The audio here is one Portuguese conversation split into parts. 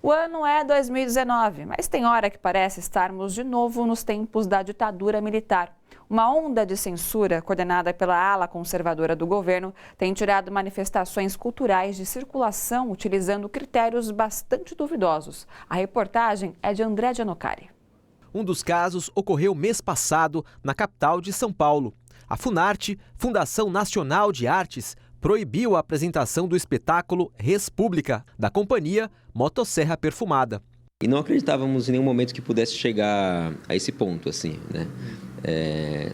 O ano é 2019, mas tem hora que parece estarmos de novo nos tempos da ditadura militar. Uma onda de censura, coordenada pela ala conservadora do governo, tem tirado manifestações culturais de circulação utilizando critérios bastante duvidosos. A reportagem é de André Giannoccari. Um dos casos ocorreu mês passado na capital de São Paulo. A Funarte, Fundação Nacional de Artes, proibiu a apresentação do espetáculo Res Publica, da companhia Motosserra Perfumada. E não acreditávamos em nenhum momento que pudesse chegar a esse ponto, assim, né?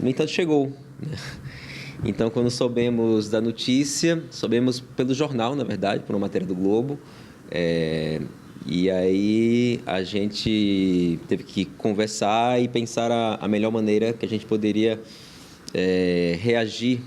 No entanto, chegou, né? Então, quando soubemos da notícia, soubemos pelo jornal, na verdade, por uma matéria do Globo, e aí a gente teve que conversar e pensar a melhor maneira que a gente poderia reagir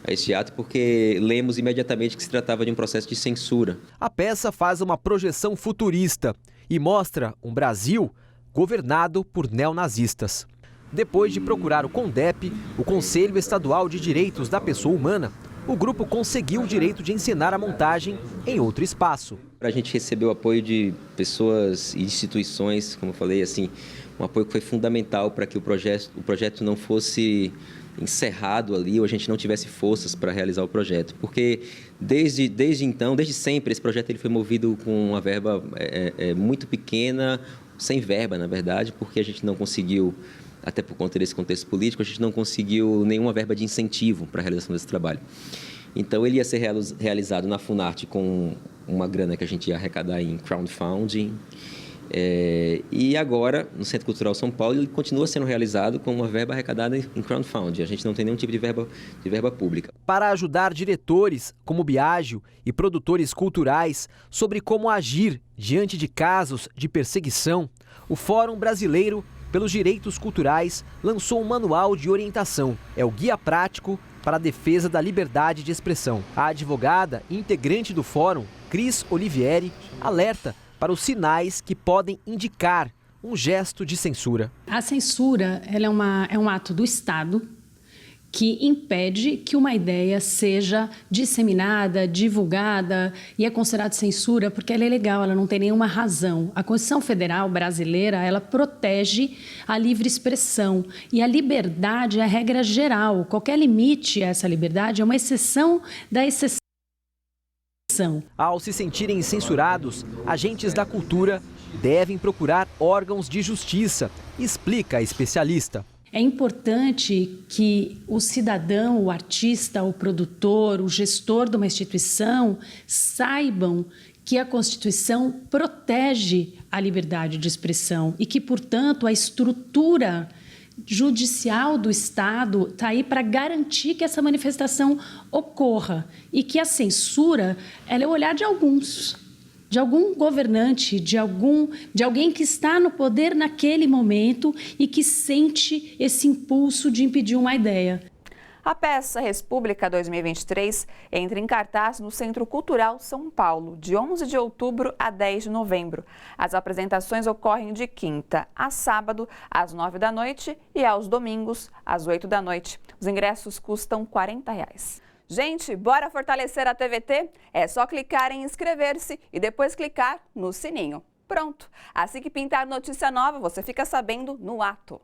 a esse ato, porque lemos imediatamente que se tratava de um processo de censura. A peça faz uma projeção futurista e mostra um Brasil governado por neonazistas. Depois de procurar o CONDEP, o Conselho Estadual de Direitos da Pessoa Humana, o grupo conseguiu o direito de encenar a montagem em outro espaço. A gente recebeu apoio de pessoas e instituições, como eu falei, assim, um apoio que foi fundamental para que o projeto não fosse encerrado ali, ou a gente não tivesse forças para realizar o projeto. Porque desde sempre, esse projeto ele foi movido com uma verba muito pequena, sem verba, na verdade, porque a gente não conseguiu, até por conta desse contexto político, a gente não conseguiu nenhuma verba de incentivo para a realização desse trabalho. Então, ele ia ser realizado na Funarte com uma grana que a gente ia arrecadar em crowdfunding. E agora, no Centro Cultural São Paulo, ele continua sendo realizado com uma verba arrecadada em crowdfunding. A gente não tem nenhum tipo de verba pública. Para ajudar diretores como Biagio e produtores culturais sobre como agir diante de casos de perseguição, o Fórum Brasileiro pelos Direitos Culturais lançou um manual de orientação. É o guia prático para a defesa da liberdade de expressão. A advogada e integrante do fórum, Cris Olivieri, alerta para os sinais que podem indicar um gesto de censura. A censura ela é um ato do Estado que impede que uma ideia seja disseminada, divulgada, e é considerado censura porque ela é ilegal, ela não tem nenhuma razão. A Constituição Federal brasileira, ela protege a livre expressão, e a liberdade é a regra geral. Qualquer limite a essa liberdade é uma exceção da exceção. Ao se sentirem censurados, agentes da cultura devem procurar órgãos de justiça, explica a especialista. É importante que o cidadão, o artista, o produtor, o gestor de uma instituição saibam que a Constituição protege a liberdade de expressão e que, portanto, a estrutura judicial do Estado está aí para garantir que essa manifestação ocorra e que a censura ela é o olhar de algum governante, de alguém que está no poder naquele momento e que sente esse impulso de impedir uma ideia. A peça Res Publica 2023 entra em cartaz no Centro Cultural São Paulo, de 11 de outubro a 10 de novembro. As apresentações ocorrem de quinta a sábado, às 9 da noite e aos domingos, às 8 da noite. Os ingressos custam R$ 40. Gente, bora fortalecer a TVT? É só clicar em inscrever-se e depois clicar no sininho. Pronto! Assim que pintar notícia nova, você fica sabendo no ato.